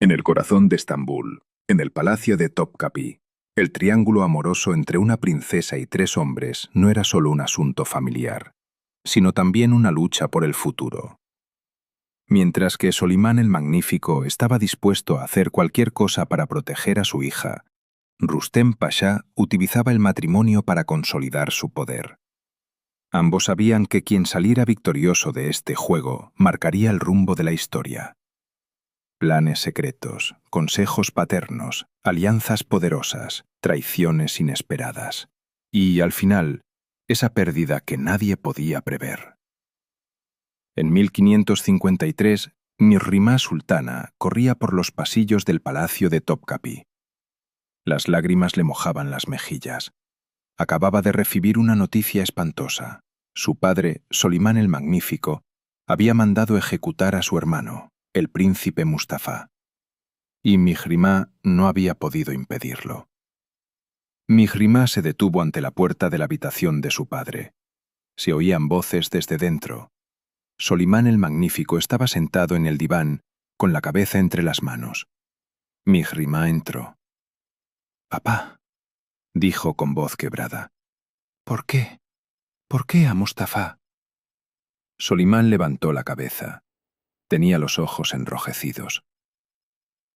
En el corazón de Estambul, en el palacio de Topkapi, el triángulo amoroso entre una princesa y 3 hombres no era solo un asunto familiar, sino también una lucha por el futuro. Mientras que Solimán el Magnífico estaba dispuesto a hacer cualquier cosa para proteger a su hija, Rustem Pasha utilizaba el matrimonio para consolidar su poder. Ambos sabían que quien saliera victorioso de este juego marcaría el rumbo de la historia. Planes secretos, consejos paternos, alianzas poderosas, traiciones inesperadas. Y, al final, esa pérdida que nadie podía prever. En 1553, Mihrimah Sultana corría por los pasillos del palacio de Topkapi. Las lágrimas le mojaban las mejillas. Acababa de recibir una noticia espantosa. Su padre, Solimán el Magnífico, había mandado ejecutar a su hermano, el príncipe Mustafa. Y Mihrimah no había podido impedirlo. Mihrimah se detuvo ante la puerta de la habitación de su padre. Se oían voces desde dentro. Solimán el Magnífico estaba sentado en el diván, con la cabeza entre las manos. Mihrimah entró. «Papá», dijo con voz quebrada. «¿Por qué? ¿Por qué a Mustafa?» Solimán levantó la cabeza. Tenía los ojos enrojecidos.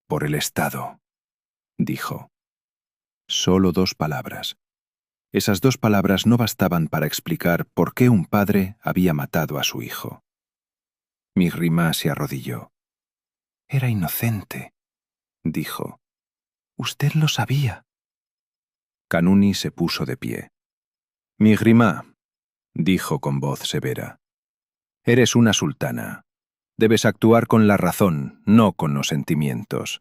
«Por el Estado», dijo. Solo 2 palabras. Esas 2 palabras no bastaban para explicar por qué un padre había matado a su hijo. Mihrimah se arrodilló. «Era inocente», dijo. «Usted lo sabía». Kanuni se puso de pie. «Mihrimah», dijo con voz severa, «eres una sultana. Debes actuar con la razón, no con los sentimientos».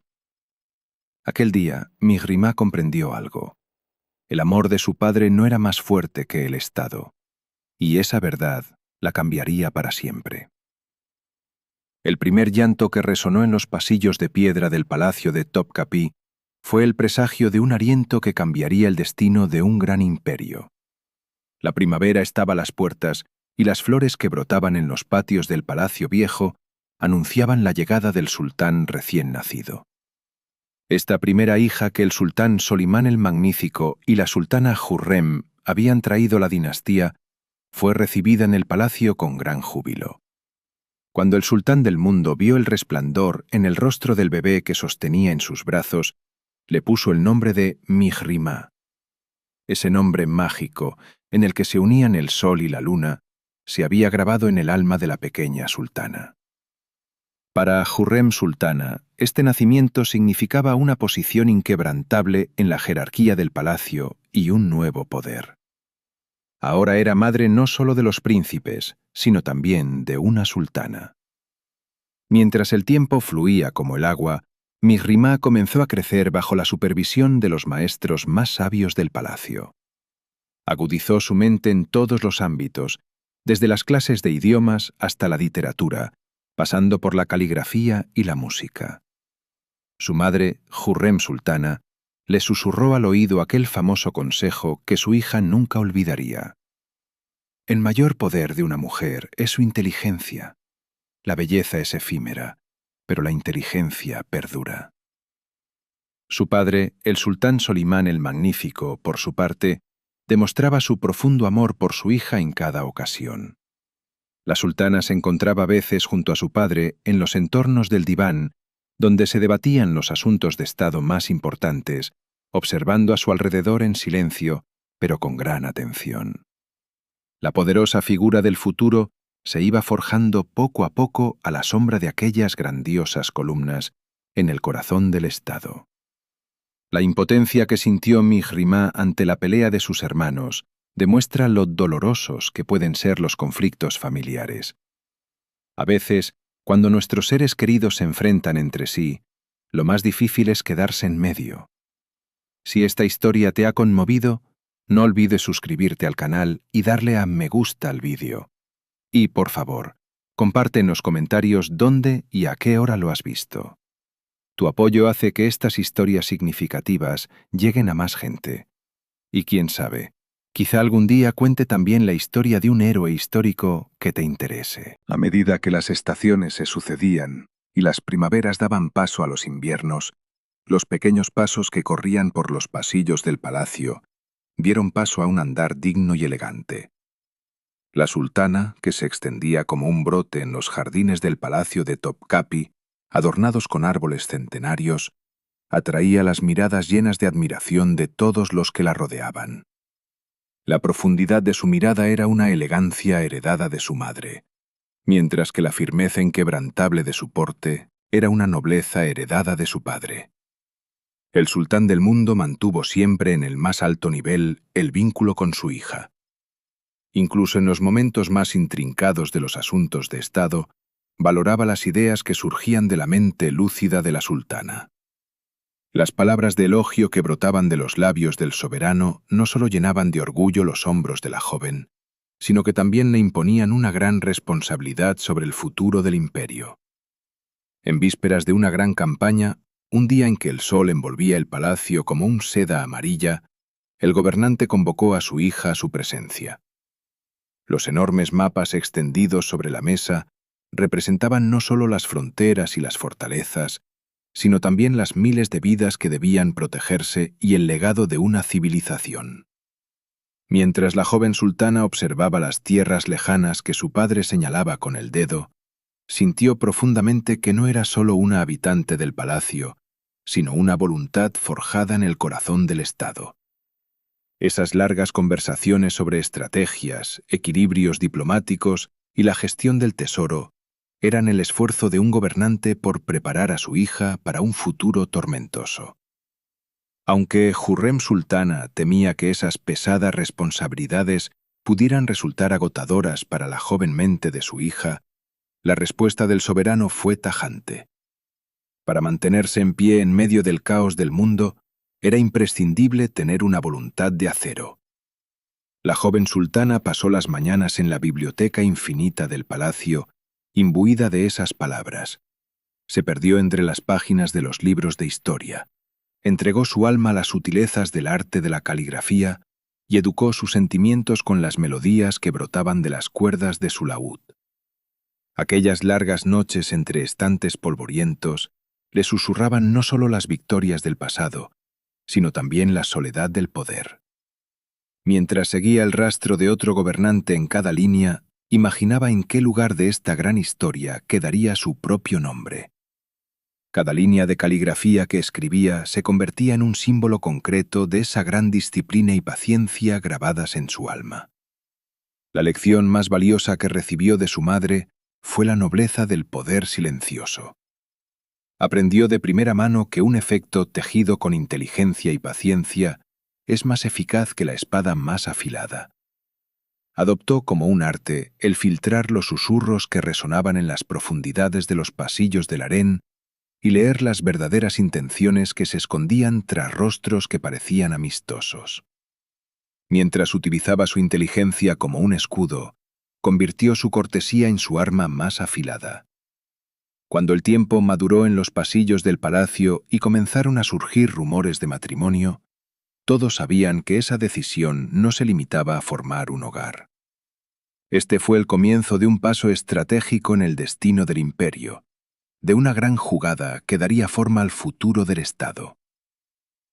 Aquel día, Mihrimah comprendió algo. El amor de su padre no era más fuerte que el Estado, y esa verdad la cambiaría para siempre. El primer llanto que resonó en los pasillos de piedra del palacio de Topkapi fue el presagio de un aliento que cambiaría el destino de un gran imperio. La primavera estaba a las puertas y las flores que brotaban en los patios del palacio viejo anunciaban la llegada del sultán recién nacido. Esta primera hija que el sultán Solimán el Magnífico y la sultana Jurrem habían traído a la dinastía fue recibida en el palacio con gran júbilo. Cuando el sultán del mundo vio el resplandor en el rostro del bebé que sostenía en sus brazos, le puso el nombre de Mihrimah. Ese nombre mágico, en el que se unían el sol y la luna, se había grabado en el alma de la pequeña sultana. Para Jurrem Sultana, este nacimiento significaba una posición inquebrantable en la jerarquía del palacio y un nuevo poder. Ahora era madre no solo de los príncipes, sino también de una sultana. Mientras el tiempo fluía como el agua, Mihrimah comenzó a crecer bajo la supervisión de los maestros más sabios del palacio. Agudizó su mente en todos los ámbitos, desde las clases de idiomas hasta la literatura, pasando por la caligrafía y la música. Su madre, Jurrem Sultana, le susurró al oído aquel famoso consejo que su hija nunca olvidaría. El mayor poder de una mujer es su inteligencia. La belleza es efímera, pero la inteligencia perdura. Su padre, el sultán Solimán el Magnífico, por su parte, demostraba su profundo amor por su hija en cada ocasión. La sultana se encontraba a veces junto a su padre en los entornos del diván, donde se debatían los asuntos de Estado más importantes, observando a su alrededor en silencio, pero con gran atención. La poderosa figura del futuro se iba forjando poco a poco a la sombra de aquellas grandiosas columnas en el corazón del Estado. La impotencia que sintió Mihrimah ante la pelea de sus hermanos demuestra lo dolorosos que pueden ser los conflictos familiares. A veces, cuando nuestros seres queridos se enfrentan entre sí, lo más difícil es quedarse en medio. Si esta historia te ha conmovido, no olvides suscribirte al canal y darle a me gusta al vídeo. Y, por favor, comparte en los comentarios dónde y a qué hora lo has visto. Tu apoyo hace que estas historias significativas lleguen a más gente. Y quién sabe, quizá algún día cuente también la historia de un héroe histórico que te interese. A medida que las estaciones se sucedían y las primaveras daban paso a los inviernos, los pequeños pasos que corrían por los pasillos del palacio dieron paso a un andar digno y elegante. La sultana, que se extendía como un brote en los jardines del palacio de Topkapi, adornados con árboles centenarios, atraía las miradas llenas de admiración de todos los que la rodeaban. La profundidad de su mirada era una elegancia heredada de su madre, mientras que la firmeza inquebrantable de su porte era una nobleza heredada de su padre. El sultán del mundo mantuvo siempre en el más alto nivel el vínculo con su hija. Incluso en los momentos más intrincados de los asuntos de Estado, valoraba las ideas que surgían de la mente lúcida de la sultana. Las palabras de elogio que brotaban de los labios del soberano no solo llenaban de orgullo los hombros de la joven, sino que también le imponían una gran responsabilidad sobre el futuro del imperio. En vísperas de una gran campaña, un día en que el sol envolvía el palacio como un seda amarilla, el gobernante convocó a su hija a su presencia. Los enormes mapas extendidos sobre la mesa representaban no solo las fronteras y las fortalezas, sino también las miles de vidas que debían protegerse y el legado de una civilización. Mientras la joven sultana observaba las tierras lejanas que su padre señalaba con el dedo, sintió profundamente que no era solo una habitante del palacio, sino una voluntad forjada en el corazón del Estado. Esas largas conversaciones sobre estrategias, equilibrios diplomáticos y la gestión del tesoro eran el esfuerzo de un gobernante por preparar a su hija para un futuro tormentoso. Aunque Jurrem Sultana temía que esas pesadas responsabilidades pudieran resultar agotadoras para la joven mente de su hija, la respuesta del soberano fue tajante. Para mantenerse en pie en medio del caos del mundo, era imprescindible tener una voluntad de acero. La joven sultana pasó las mañanas en la biblioteca infinita del palacio, imbuida de esas palabras. Se perdió entre las páginas de los libros de historia, entregó su alma a las sutilezas del arte de la caligrafía y educó sus sentimientos con las melodías que brotaban de las cuerdas de su laúd. Aquellas largas noches entre estantes polvorientos le susurraban no solo las victorias del pasado, sino también la soledad del poder. Mientras seguía el rastro de otro gobernante en cada línea, imaginaba en qué lugar de esta gran historia quedaría su propio nombre. Cada línea de caligrafía que escribía se convertía en un símbolo concreto de esa gran disciplina y paciencia grabadas en su alma. La lección más valiosa que recibió de su madre fue la nobleza del poder silencioso. Aprendió de primera mano que un efecto tejido con inteligencia y paciencia es más eficaz que la espada más afilada. Adoptó como un arte el filtrar los susurros que resonaban en las profundidades de los pasillos del harén y leer las verdaderas intenciones que se escondían tras rostros que parecían amistosos. Mientras utilizaba su inteligencia como un escudo, convirtió su cortesía en su arma más afilada. Cuando el tiempo maduró en los pasillos del palacio y comenzaron a surgir rumores de matrimonio, todos sabían que esa decisión no se limitaba a formar un hogar. Este fue el comienzo de un paso estratégico en el destino del imperio, de una gran jugada que daría forma al futuro del Estado.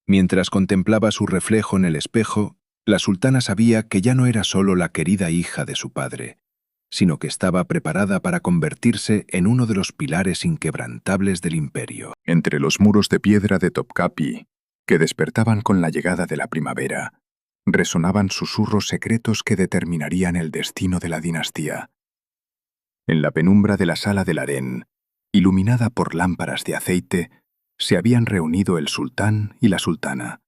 Mientras contemplaba su reflejo en el espejo, la sultana sabía que ya no era solo la querida hija de su padre, sino que estaba preparada para convertirse en uno de los pilares inquebrantables del imperio. Entre los muros de piedra de Topkapi, que despertaban con la llegada de la primavera, resonaban susurros secretos que determinarían el destino de la dinastía. En la penumbra de la sala del harén, iluminada por lámparas de aceite, se habían reunido el sultán y la sultana.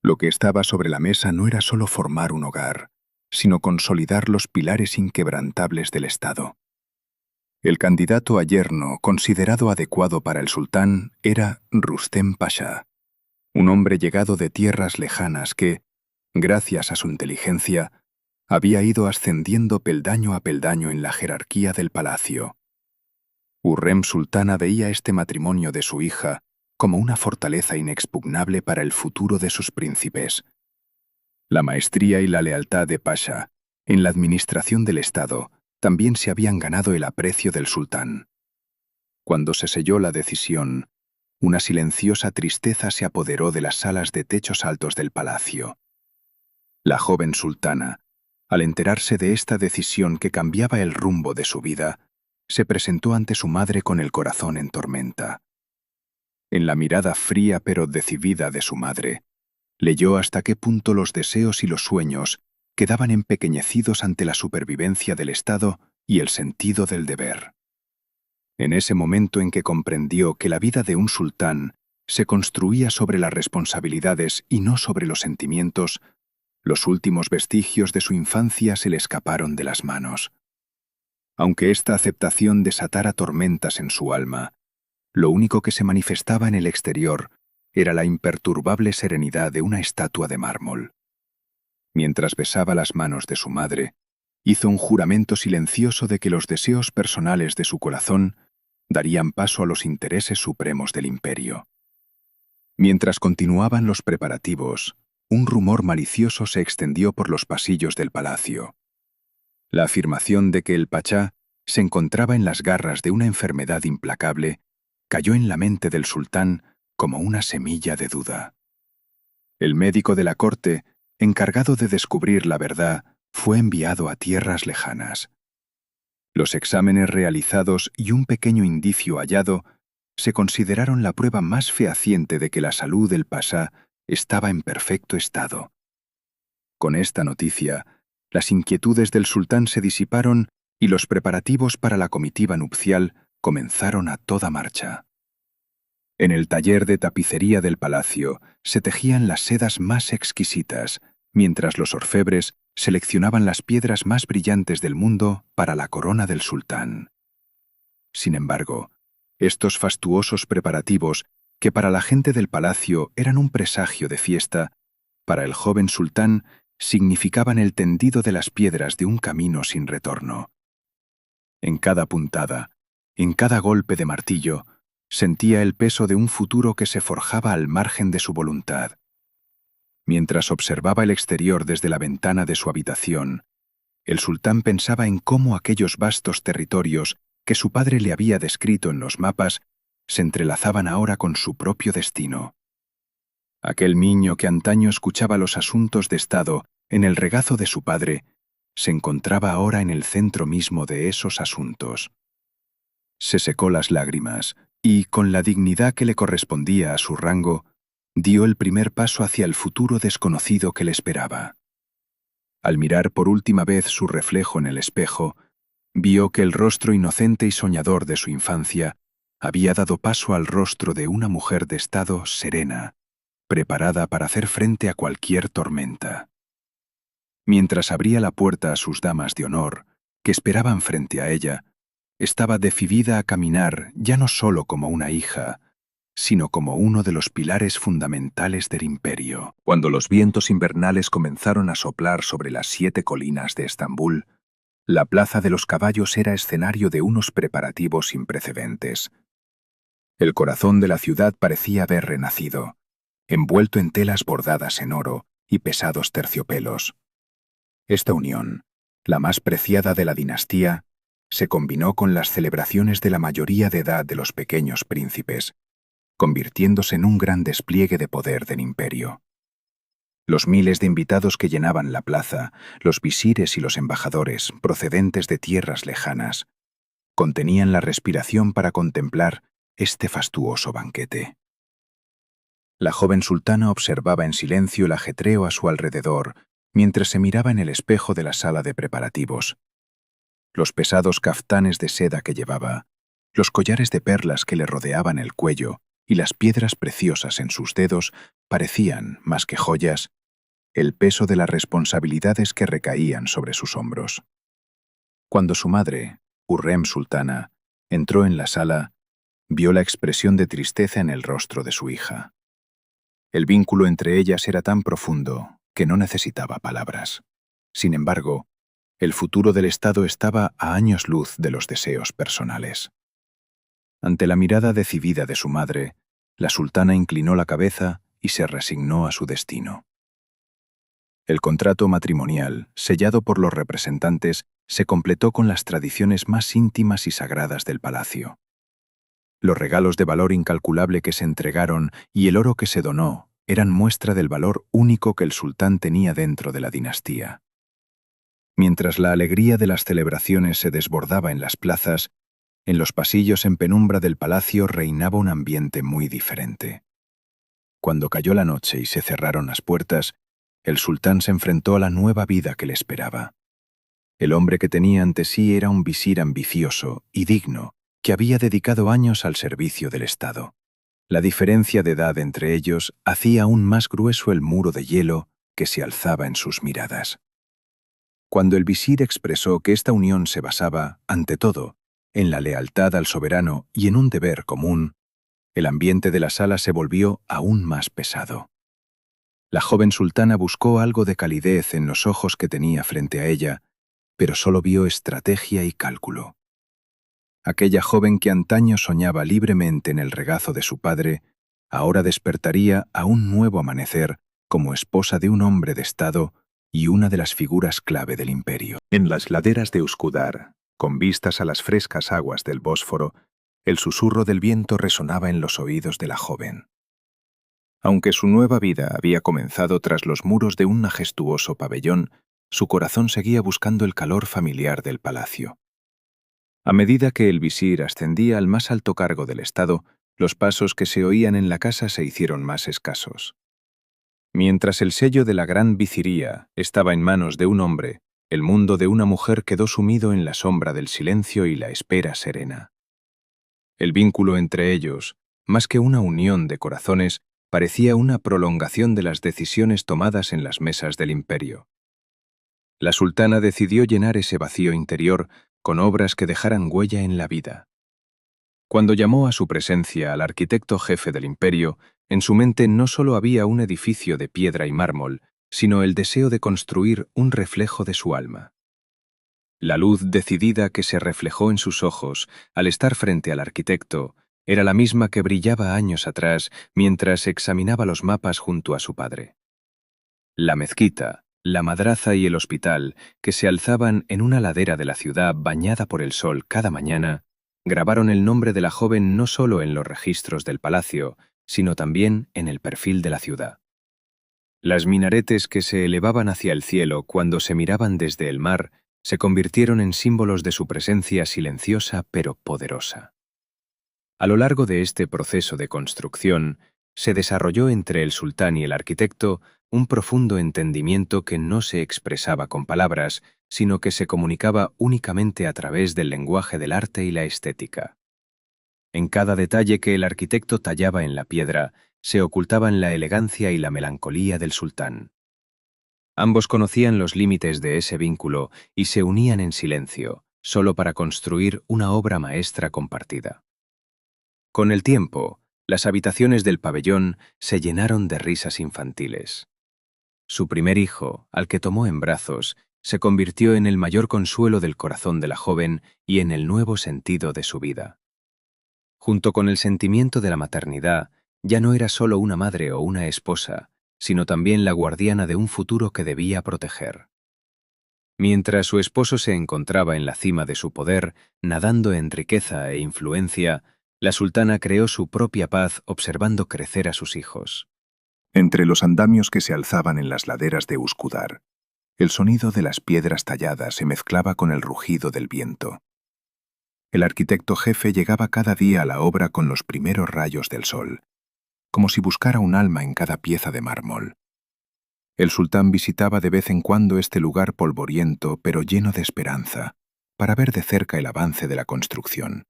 Lo que estaba sobre la mesa no era solo formar un hogar, sino consolidar los pilares inquebrantables del Estado. El candidato a yerno considerado adecuado para el sultán era Rustem Pasha, un hombre llegado de tierras lejanas que, gracias a su inteligencia, había ido ascendiendo peldaño a peldaño en la jerarquía del palacio. Hurrem Sultana veía este matrimonio de su hija como una fortaleza inexpugnable para el futuro de sus príncipes. La maestría y la lealtad de Pasha en la administración del Estado también se habían ganado el aprecio del sultán. Cuando se selló la decisión, una silenciosa tristeza se apoderó de las salas de techos altos del palacio. La joven sultana, al enterarse de esta decisión que cambiaba el rumbo de su vida, se presentó ante su madre con el corazón en tormenta. En la mirada fría pero decidida de su madre, leyó hasta qué punto los deseos y los sueños quedaban empequeñecidos ante la supervivencia del Estado y el sentido del deber. En ese momento en que comprendió que la vida de un sultán se construía sobre las responsabilidades y no sobre los sentimientos, los últimos vestigios de su infancia se le escaparon de las manos. Aunque esta aceptación desatara tormentas en su alma, lo único que se manifestaba en el exterior era la imperturbable serenidad de una estatua de mármol. Mientras besaba las manos de su madre, hizo un juramento silencioso de que los deseos personales de su corazón darían paso a los intereses supremos del imperio. Mientras continuaban los preparativos, un rumor malicioso se extendió por los pasillos del palacio. La afirmación de que el pachá se encontraba en las garras de una enfermedad implacable cayó en la mente del sultán como una semilla de duda. El médico de la corte, encargado de descubrir la verdad, fue enviado a tierras lejanas. Los exámenes realizados y un pequeño indicio hallado se consideraron la prueba más fehaciente de que la salud del pasá estaba en perfecto estado. Con esta noticia, las inquietudes del sultán se disiparon y los preparativos para la comitiva nupcial comenzaron a toda marcha. En el taller de tapicería del palacio se tejían las sedas más exquisitas, mientras los orfebres seleccionaban las piedras más brillantes del mundo para la corona del sultán. Sin embargo, estos fastuosos preparativos, que para la gente del palacio eran un presagio de fiesta, para el joven sultán significaban el tendido de las piedras de un camino sin retorno. En cada puntada, en cada golpe de martillo, sentía el peso de un futuro que se forjaba al margen de su voluntad. Mientras observaba el exterior desde la ventana de su habitación, el sultán pensaba en cómo aquellos vastos territorios que su padre le había descrito en los mapas se entrelazaban ahora con su propio destino. Aquel niño que antaño escuchaba los asuntos de Estado en el regazo de su padre, se encontraba ahora en el centro mismo de esos asuntos. Se secó las lágrimas y, con la dignidad que le correspondía a su rango, dio el primer paso hacia el futuro desconocido que le esperaba. Al mirar por última vez su reflejo en el espejo, vio que el rostro inocente y soñador de su infancia había dado paso al rostro de una mujer de estado serena, preparada para hacer frente a cualquier tormenta. Mientras abría la puerta a sus damas de honor, que esperaban frente a ella, estaba decidida a caminar ya no solo como una hija, sino como uno de los pilares fundamentales del imperio. Cuando los vientos invernales comenzaron a soplar sobre las 7 colinas de Estambul, la Plaza de los Caballos era escenario de unos preparativos sin precedentes. El corazón de la ciudad parecía haber renacido, envuelto en telas bordadas en oro y pesados terciopelos. Esta unión, la más preciada de la dinastía, se combinó con las celebraciones de la mayoría de edad de los pequeños príncipes, convirtiéndose en un gran despliegue de poder del imperio. Los miles de invitados que llenaban la plaza, los visires y los embajadores procedentes de tierras lejanas, contenían la respiración para contemplar este fastuoso banquete. La joven sultana observaba en silencio el ajetreo a su alrededor mientras se miraba en el espejo de la sala de preparativos. Los pesados caftanes de seda que llevaba, los collares de perlas que le rodeaban el cuello y las piedras preciosas en sus dedos parecían, más que joyas, el peso de las responsabilidades que recaían sobre sus hombros. Cuando su madre, Hurrem Sultana, entró en la sala, vio la expresión de tristeza en el rostro de su hija. El vínculo entre ellas era tan profundo que no necesitaba palabras. Sin embargo, el futuro del Estado estaba a años luz de los deseos personales. Ante la mirada decidida de su madre, la sultana inclinó la cabeza y se resignó a su destino. El contrato matrimonial, sellado por los representantes, se completó con las tradiciones más íntimas y sagradas del palacio. Los regalos de valor incalculable que se entregaron y el oro que se donó eran muestra del valor único que el sultán tenía dentro de la dinastía. Mientras la alegría de las celebraciones se desbordaba en las plazas, en los pasillos en penumbra del palacio reinaba un ambiente muy diferente. Cuando cayó la noche y se cerraron las puertas, el sultán se enfrentó a la nueva vida que le esperaba. El hombre que tenía ante sí era un visir ambicioso y digno, que había dedicado años al servicio del Estado. La diferencia de edad entre ellos hacía aún más grueso el muro de hielo que se alzaba en sus miradas. Cuando el visir expresó que esta unión se basaba, ante todo, en la lealtad al soberano y en un deber común, el ambiente de la sala se volvió aún más pesado. La joven sultana buscó algo de calidez en los ojos que tenía frente a ella, pero solo vio estrategia y cálculo. Aquella joven que antaño soñaba libremente en el regazo de su padre, ahora despertaría a un nuevo amanecer como esposa de un hombre de Estado y una de las figuras clave del imperio. En las laderas de Uskudar, con vistas a las frescas aguas del Bósforo, el susurro del viento resonaba en los oídos de la joven. Aunque su nueva vida había comenzado tras los muros de un majestuoso pabellón, su corazón seguía buscando el calor familiar del palacio. A medida que el visir ascendía al más alto cargo del Estado, los pasos que se oían en la casa se hicieron más escasos. Mientras el sello de la gran viziría estaba en manos de un hombre, el mundo de una mujer quedó sumido en la sombra del silencio y la espera serena. El vínculo entre ellos, más que una unión de corazones, parecía una prolongación de las decisiones tomadas en las mesas del imperio. La sultana decidió llenar ese vacío interior con obras que dejaran huella en la vida. Cuando llamó a su presencia al arquitecto jefe del imperio, en su mente no solo había un edificio de piedra y mármol, sino el deseo de construir un reflejo de su alma. La luz decidida que se reflejó en sus ojos al estar frente al arquitecto era la misma que brillaba años atrás mientras examinaba los mapas junto a su padre. La mezquita, la madraza y el hospital, que se alzaban en una ladera de la ciudad bañada por el sol cada mañana, grabaron el nombre de la joven no solo en los registros del palacio, sino también en el perfil de la ciudad. Las minaretes que se elevaban hacia el cielo cuando se miraban desde el mar se convirtieron en símbolos de su presencia silenciosa pero poderosa. A lo largo de este proceso de construcción, se desarrolló entre el sultán y el arquitecto un profundo entendimiento que no se expresaba con palabras, sino que se comunicaba únicamente a través del lenguaje del arte y la estética. En cada detalle que el arquitecto tallaba en la piedra, se ocultaban la elegancia y la melancolía del sultán. Ambos conocían los límites de ese vínculo y se unían en silencio, solo para construir una obra maestra compartida. Con el tiempo, las habitaciones del pabellón se llenaron de risas infantiles. Su primer hijo, al que tomó en brazos, se convirtió en el mayor consuelo del corazón de la joven y en el nuevo sentido de su vida. Junto con el sentimiento de la maternidad, ya no era solo una madre o una esposa, sino también la guardiana de un futuro que debía proteger. Mientras su esposo se encontraba en la cima de su poder, nadando en riqueza e influencia, la sultana creó su propia paz observando crecer a sus hijos. Entre los andamios que se alzaban en las laderas de Uskudar, el sonido de las piedras talladas se mezclaba con el rugido del viento. El arquitecto jefe llegaba cada día a la obra con los primeros rayos del sol, como si buscara un alma en cada pieza de mármol. El sultán visitaba de vez en cuando este lugar polvoriento pero lleno de esperanza, para ver de cerca el avance de la construcción.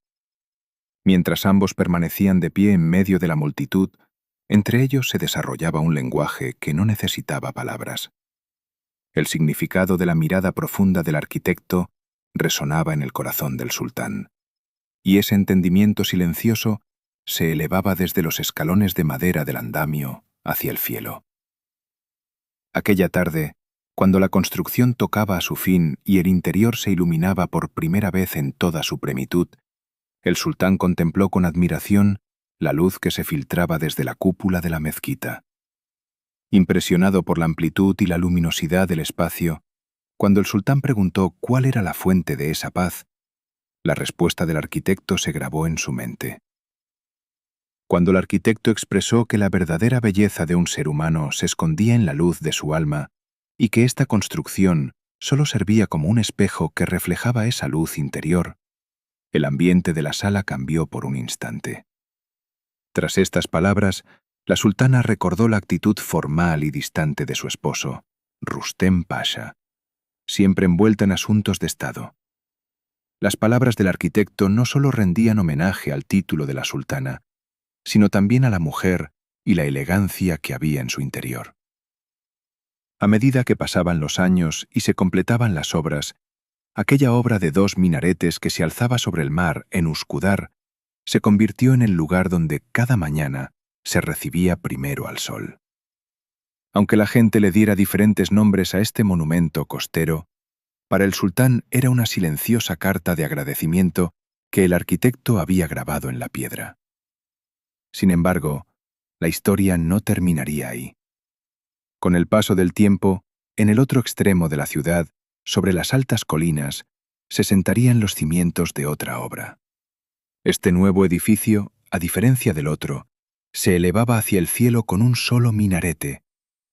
Mientras ambos permanecían de pie en medio de la multitud, entre ellos se desarrollaba un lenguaje que no necesitaba palabras. El significado de la mirada profunda del arquitecto resonaba en el corazón del sultán, y ese entendimiento silencioso se elevaba desde los escalones de madera del andamio hacia el cielo. Aquella tarde, cuando la construcción tocaba a su fin y el interior se iluminaba por primera vez en toda su plenitud, el sultán contempló con admiración la luz que se filtraba desde la cúpula de la mezquita. Impresionado por la amplitud y la luminosidad del espacio, cuando el sultán preguntó cuál era la fuente de esa paz, la respuesta del arquitecto se grabó en su mente. Cuando el arquitecto expresó que la verdadera belleza de un ser humano se escondía en la luz de su alma y que esta construcción solo servía como un espejo que reflejaba esa luz interior, el ambiente de la sala cambió por un instante. Tras estas palabras, la sultana recordó la actitud formal y distante de su esposo, Rustem Pasha, siempre envuelta en asuntos de Estado. Las palabras del arquitecto no solo rendían homenaje al título de la sultana, sino también a la mujer y la elegancia que había en su interior. A medida que pasaban los años y se completaban las obras, aquella obra de 2 minaretes que se alzaba sobre el mar en Uskudar se convirtió en el lugar donde cada mañana se recibía primero al sol. Aunque la gente le diera diferentes nombres a este monumento costero, para el sultán era una silenciosa carta de agradecimiento que el arquitecto había grabado en la piedra. Sin embargo, la historia no terminaría ahí. Con el paso del tiempo, en el otro extremo de la ciudad, sobre las altas colinas, se sentarían los cimientos de otra obra. Este nuevo edificio, a diferencia del otro, se elevaba hacia el cielo con un solo minarete,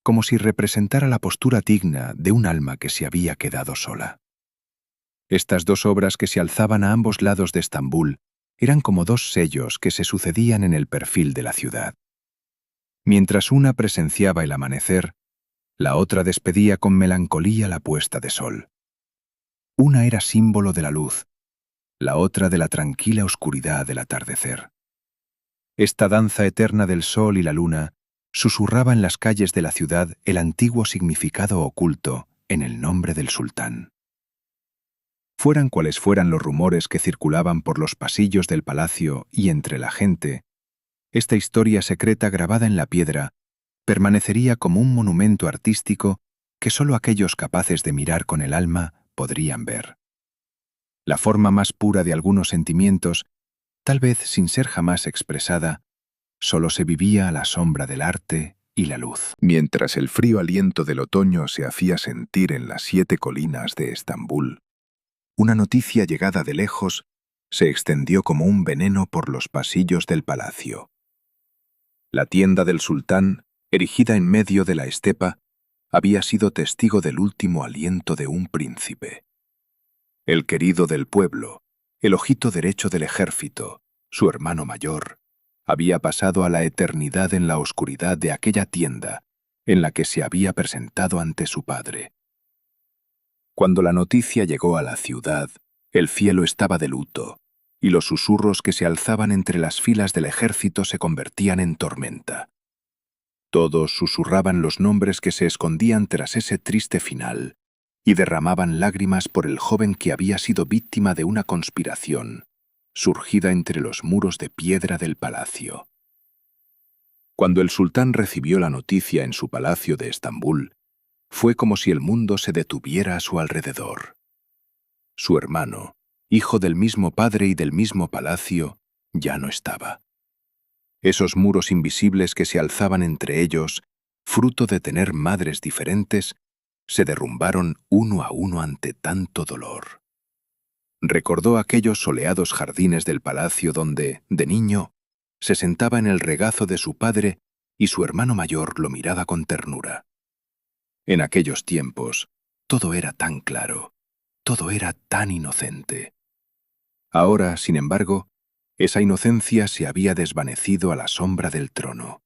como si representara la postura digna de un alma que se había quedado sola. Estas 2 obras que se alzaban a ambos lados de Estambul eran como 2 sellos que se sucedían en el perfil de la ciudad. Mientras una presenciaba el amanecer, la otra despedía con melancolía la puesta de sol. Una era símbolo de la luz, la otra de la tranquila oscuridad del atardecer. Esta danza eterna del sol y la luna susurraba en las calles de la ciudad el antiguo significado oculto en el nombre del sultán. Fueran cuales fueran los rumores que circulaban por los pasillos del palacio y entre la gente, esta historia secreta grabada en la piedra permanecería como un monumento artístico que solo aquellos capaces de mirar con el alma podrían ver. La forma más pura de algunos sentimientos, tal vez sin ser jamás expresada, solo se vivía a la sombra del arte y la luz. Mientras el frío aliento del otoño se hacía sentir en las 7 colinas de Estambul, una noticia llegada de lejos se extendió como un veneno por los pasillos del palacio. La tienda del sultán, erigida en medio de la estepa, había sido testigo del último aliento de un príncipe. El querido del pueblo, el ojito derecho del ejército, su hermano mayor, había pasado a la eternidad en la oscuridad de aquella tienda en la que se había presentado ante su padre. Cuando la noticia llegó a la ciudad, el cielo estaba de luto, y los susurros que se alzaban entre las filas del ejército se convertían en tormenta. Todos susurraban los nombres que se escondían tras ese triste final, y derramaban lágrimas por el joven que había sido víctima de una conspiración, surgida entre los muros de piedra del palacio. Cuando el sultán recibió la noticia en su palacio de Estambul, fue como si el mundo se detuviera a su alrededor. Su hermano, hijo del mismo padre y del mismo palacio, ya no estaba. Esos muros invisibles que se alzaban entre ellos, fruto de tener madres diferentes, se derrumbaron uno a uno ante tanto dolor. Recordó aquellos soleados jardines del palacio donde, de niño, se sentaba en el regazo de su padre y su hermano mayor lo miraba con ternura. En aquellos tiempos, todo era tan claro, todo era tan inocente. Ahora, sin embargo, esa inocencia se había desvanecido a la sombra del trono.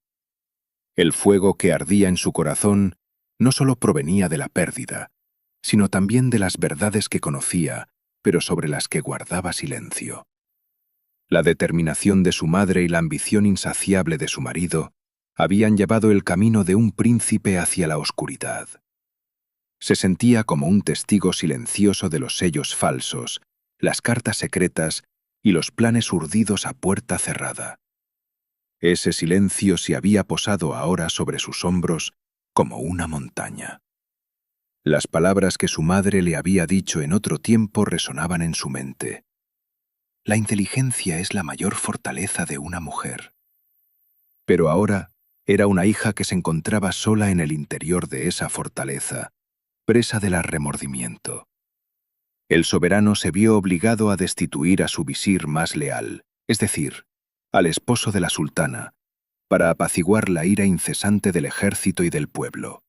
El fuego que ardía en su corazón no solo provenía de la pérdida, sino también de las verdades que conocía, pero sobre las que guardaba silencio. La determinación de su madre y la ambición insaciable de su marido habían llevado el camino de un príncipe hacia la oscuridad. Se sentía como un testigo silencioso de los sellos falsos, las cartas secretas y los planes urdidos a puerta cerrada. Ese silencio se había posado ahora sobre sus hombros como una montaña. Las palabras que su madre le había dicho en otro tiempo resonaban en su mente. La inteligencia es la mayor fortaleza de una mujer. Pero ahora era una hija que se encontraba sola en el interior de esa fortaleza, presa del remordimiento. El soberano se vio obligado a destituir a su visir más leal, es decir, al esposo de la sultana, para apaciguar la ira incesante del ejército y del pueblo.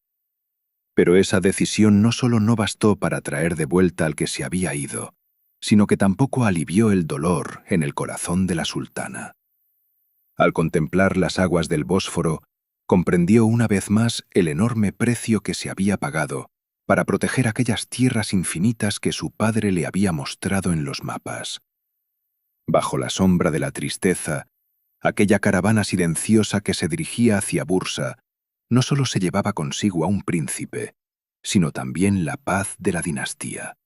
Pero esa decisión no solo no bastó para traer de vuelta al que se había ido, sino que tampoco alivió el dolor en el corazón de la sultana. Al contemplar las aguas del Bósforo, comprendió una vez más el enorme precio que se había pagado para proteger aquellas tierras infinitas que su padre le había mostrado en los mapas. Bajo la sombra de la tristeza, aquella caravana silenciosa que se dirigía hacia Bursa no solo se llevaba consigo a un príncipe, sino también la paz de la dinastía.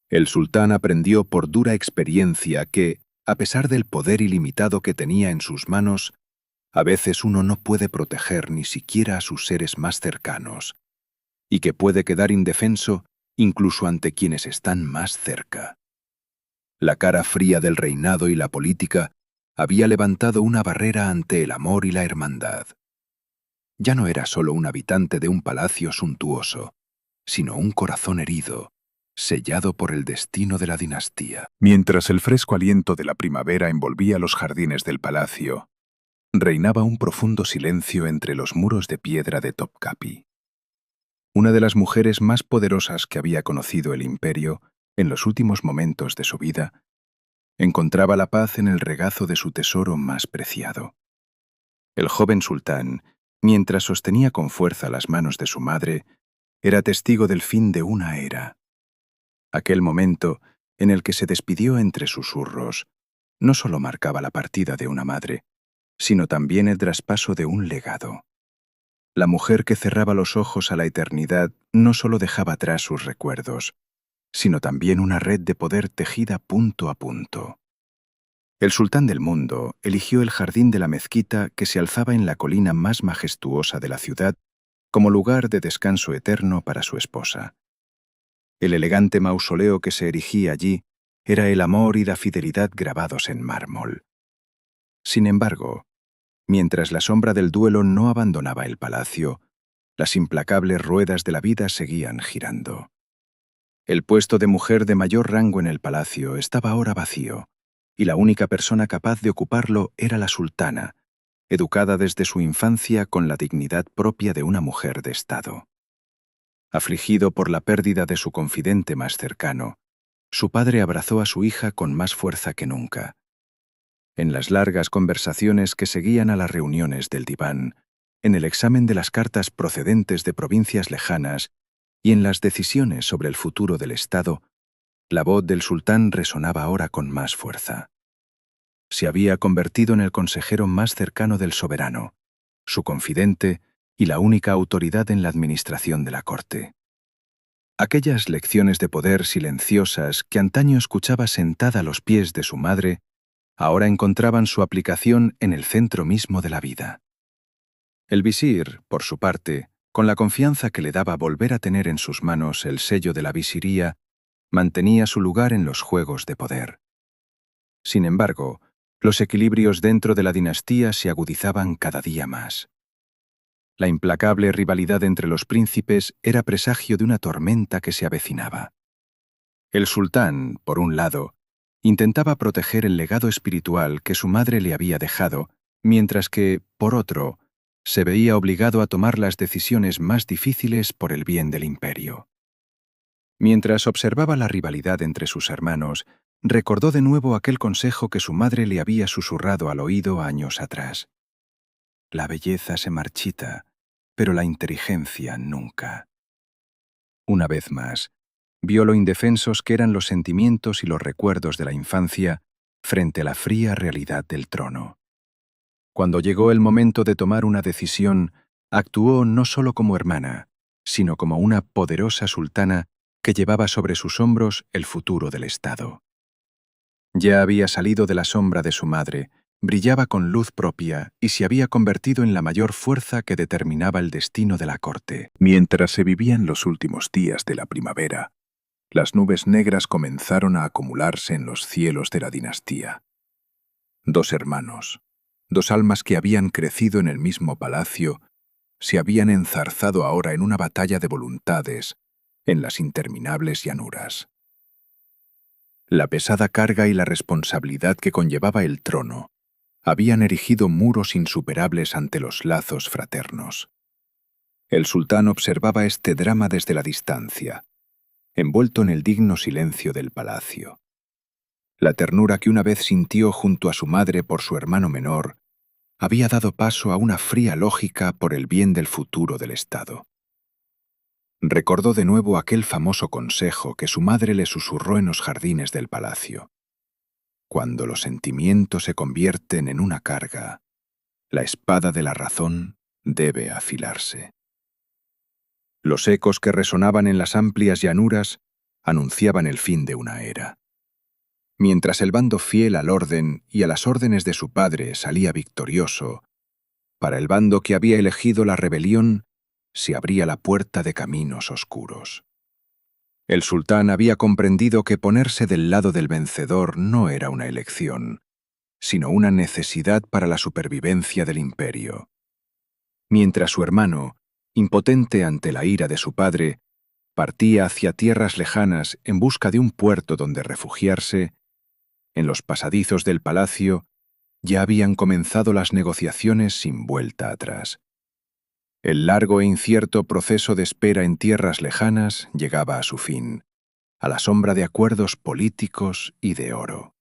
El sultán aprendió por dura experiencia que, a pesar del poder ilimitado que tenía en sus manos, a veces uno no puede proteger ni siquiera a sus seres más cercanos, y que puede quedar indefenso incluso ante quienes están más cerca. La cara fría del reinado y la política había levantado una barrera ante el amor y la hermandad. Ya no era solo un habitante de un palacio suntuoso, sino un corazón herido, sellado por el destino de la dinastía. Mientras el fresco aliento de la primavera envolvía los jardines del palacio, reinaba un profundo silencio entre los muros de piedra de Topkapi. Una de las mujeres más poderosas que había conocido el imperio en los últimos momentos de su vida, encontraba la paz en el regazo de su tesoro más preciado. El joven sultán, mientras sostenía con fuerza las manos de su madre, era testigo del fin de una era. Aquel momento, en el que se despidió entre susurros, no solo marcaba la partida de una madre, sino también el traspaso de un legado. La mujer que cerraba los ojos a la eternidad no solo dejaba atrás sus recuerdos, sino también una red de poder tejida punto a punto. El sultán del mundo eligió el jardín de la mezquita que se alzaba en la colina más majestuosa de la ciudad como lugar de descanso eterno para su esposa. El elegante mausoleo que se erigía allí era el amor y la fidelidad grabados en mármol. Sin embargo, mientras la sombra del duelo no abandonaba el palacio, las implacables ruedas de la vida seguían girando. El puesto de mujer de mayor rango en el palacio estaba ahora vacío, y la única persona capaz de ocuparlo era la sultana, educada desde su infancia con la dignidad propia de una mujer de Estado. Afligido por la pérdida de su confidente más cercano, su padre abrazó a su hija con más fuerza que nunca. En las largas conversaciones que seguían a las reuniones del diván, en el examen de las cartas procedentes de provincias lejanas y en las decisiones sobre el futuro del Estado, la voz del sultán resonaba ahora con más fuerza. Se había convertido en el consejero más cercano del soberano, su confidente y la única autoridad en la administración de la corte. Aquellas lecciones de poder silenciosas que antaño escuchaba sentada a los pies de su madre, ahora encontraban su aplicación en el centro mismo de la vida. El visir, por su parte, con la confianza que le daba volver a tener en sus manos el sello de la visiría, mantenía su lugar en los juegos de poder. Sin embargo, los equilibrios dentro de la dinastía se agudizaban cada día más. La implacable rivalidad entre los príncipes era presagio de una tormenta que se avecinaba. El sultán, por un lado, intentaba proteger el legado espiritual que su madre le había dejado, mientras que, por otro, se veía obligado a tomar las decisiones más difíciles por el bien del imperio. Mientras observaba la rivalidad entre sus hermanos, recordó de nuevo aquel consejo que su madre le había susurrado al oído años atrás. La belleza se marchita, pero la inteligencia nunca. Una vez más, vio lo indefensos que eran los sentimientos y los recuerdos de la infancia frente a la fría realidad del trono. Cuando llegó el momento de tomar una decisión, actuó no solo como hermana, sino como una poderosa sultana que llevaba sobre sus hombros el futuro del Estado. Ya había salido de la sombra de su madre, brillaba con luz propia y se había convertido en la mayor fuerza que determinaba el destino de la corte. Mientras se vivían los últimos días de la primavera, las nubes negras comenzaron a acumularse en los cielos de la dinastía. Dos hermanos, dos almas que habían crecido en el mismo palacio, se habían enzarzado ahora en una batalla de voluntades en las interminables llanuras. La pesada carga y la responsabilidad que conllevaba el trono habían erigido muros insuperables ante los lazos fraternos. El sultán observaba este drama desde la distancia, envuelto en el digno silencio del palacio. La ternura que una vez sintió junto a su madre por su hermano menor había dado paso a una fría lógica por el bien del futuro del Estado. Recordó de nuevo aquel famoso consejo que su madre le susurró en los jardines del palacio. Cuando los sentimientos se convierten en una carga, la espada de la razón debe afilarse. Los ecos que resonaban en las amplias llanuras anunciaban el fin de una era. Mientras el bando fiel al orden y a las órdenes de su padre salía victorioso, para el bando que había elegido la rebelión se abría la puerta de caminos oscuros. El sultán había comprendido que ponerse del lado del vencedor no era una elección, sino una necesidad para la supervivencia del imperio. Mientras su hermano, impotente ante la ira de su padre, partía hacia tierras lejanas en busca de un puerto donde refugiarse, en los pasadizos del palacio ya habían comenzado las negociaciones sin vuelta atrás. El largo e incierto proceso de espera en tierras lejanas llegaba a su fin, a la sombra de acuerdos políticos y de oro.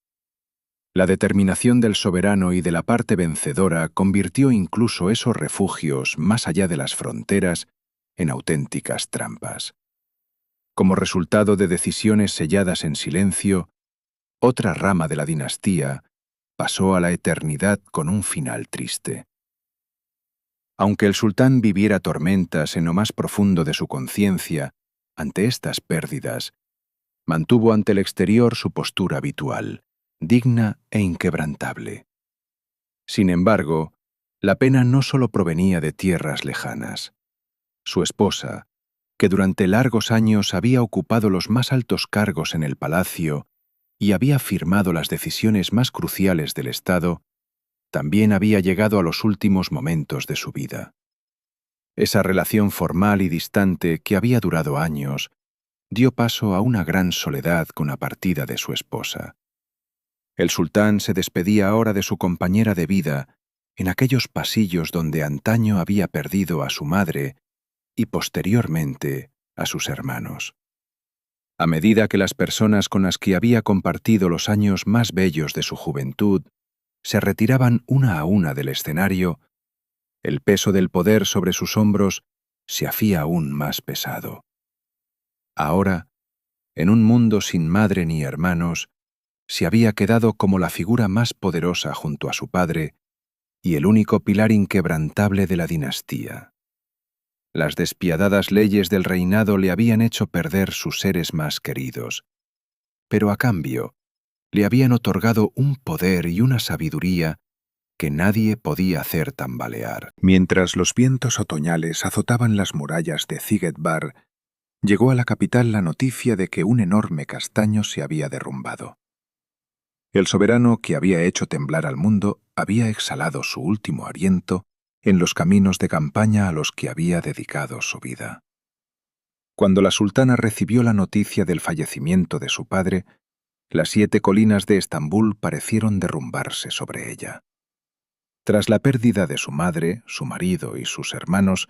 La determinación del soberano y de la parte vencedora convirtió incluso esos refugios más allá de las fronteras en auténticas trampas. Como resultado de decisiones selladas en silencio, otra rama de la dinastía pasó a la eternidad con un final triste. Aunque el sultán viviera tormentas en lo más profundo de su conciencia, ante estas pérdidas, mantuvo ante el exterior su postura habitual, digna e inquebrantable. Sin embargo, la pena no solo provenía de tierras lejanas. Su esposa, que durante largos años había ocupado los más altos cargos en el palacio y había firmado las decisiones más cruciales del Estado, también había llegado a los últimos momentos de su vida. Esa relación formal y distante que había durado años dio paso a una gran soledad con la partida de su esposa. El sultán se despedía ahora de su compañera de vida en aquellos pasillos donde antaño había perdido a su madre y posteriormente a sus hermanos. A medida que las personas con las que había compartido los años más bellos de su juventud se retiraban una a una del escenario, el peso del poder sobre sus hombros se hacía aún más pesado. Ahora, en un mundo sin madre ni hermanos, se había quedado como la figura más poderosa junto a su padre y el único pilar inquebrantable de la dinastía. Las despiadadas leyes del reinado le habían hecho perder sus seres más queridos, pero a cambio le habían otorgado un poder y una sabiduría que nadie podía hacer tambalear. Mientras los vientos otoñales azotaban las murallas de Zigetbar, llegó a la capital la noticia de que un enorme castaño se había derrumbado. El soberano que había hecho temblar al mundo había exhalado su último aliento en los caminos de campaña a los que había dedicado su vida. Cuando la sultana recibió la noticia del fallecimiento de su padre, las 7 colinas de Estambul parecieron derrumbarse sobre ella. Tras la pérdida de su madre, su marido y sus hermanos,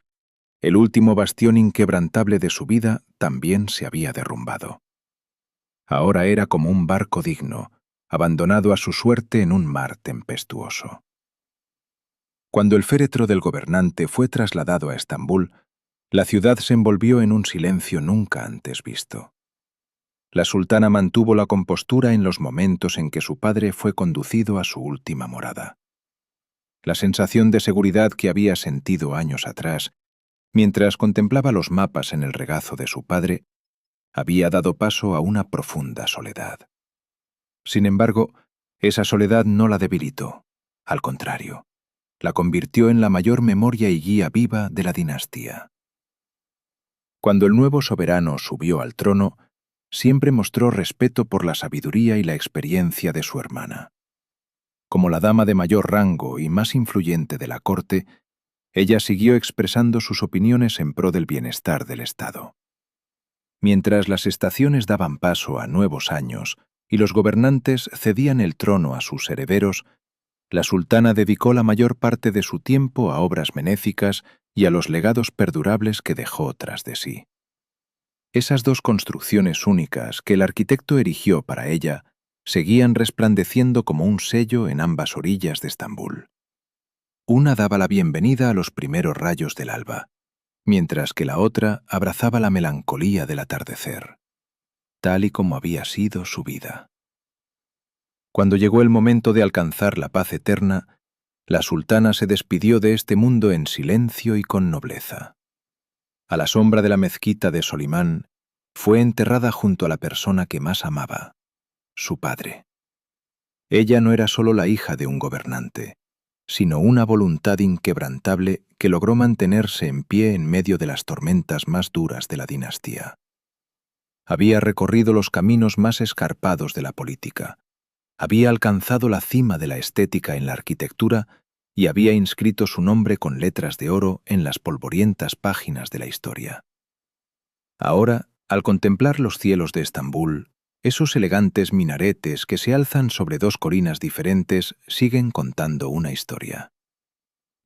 el último bastión inquebrantable de su vida también se había derrumbado. Ahora era como un barco digno, abandonado a su suerte en un mar tempestuoso. Cuando el féretro del gobernante fue trasladado a Estambul, la ciudad se envolvió en un silencio nunca antes visto. La sultana mantuvo la compostura en los momentos en que su padre fue conducido a su última morada. La sensación de seguridad que había sentido años atrás, mientras contemplaba los mapas en el regazo de su padre, había dado paso a una profunda soledad. Sin embargo, esa soledad no la debilitó, al contrario, la convirtió en la mayor memoria y guía viva de la dinastía. Cuando el nuevo soberano subió al trono, siempre mostró respeto por la sabiduría y la experiencia de su hermana. Como la dama de mayor rango y más influyente de la corte, ella siguió expresando sus opiniones en pro del bienestar del Estado. Mientras las estaciones daban paso a nuevos años y los gobernantes cedían el trono a sus herederos, La sultana dedicó la mayor parte de su tiempo a obras benéficas y a los legados perdurables que dejó tras de sí. Esas dos construcciones únicas que el arquitecto erigió para ella seguían resplandeciendo como un sello en ambas orillas de Estambul. Una daba la bienvenida a los primeros rayos del alba, mientras que la otra abrazaba la melancolía del atardecer, tal y como había sido su vida. Cuando llegó el momento de alcanzar la paz eterna, la sultana se despidió de este mundo en silencio y con nobleza. A la sombra de la mezquita de Solimán, fue enterrada junto a la persona que más amaba, su padre. Ella no era solo la hija de un gobernante, sino una voluntad inquebrantable que logró mantenerse en pie en medio de las tormentas más duras de la dinastía. Había recorrido los caminos más escarpados de la política, había alcanzado la cima de la estética en la arquitectura y había inscrito su nombre con letras de oro en las polvorientas páginas de la historia. Ahora, al contemplar los cielos de Estambul, esos elegantes minaretes que se alzan sobre dos colinas diferentes siguen contando una historia.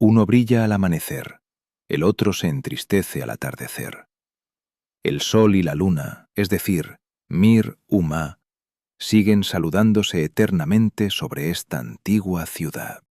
Uno brilla al amanecer, el otro se entristece al atardecer. El sol y la luna, es decir, Mir Umá, siguen saludándose eternamente sobre esta antigua ciudad.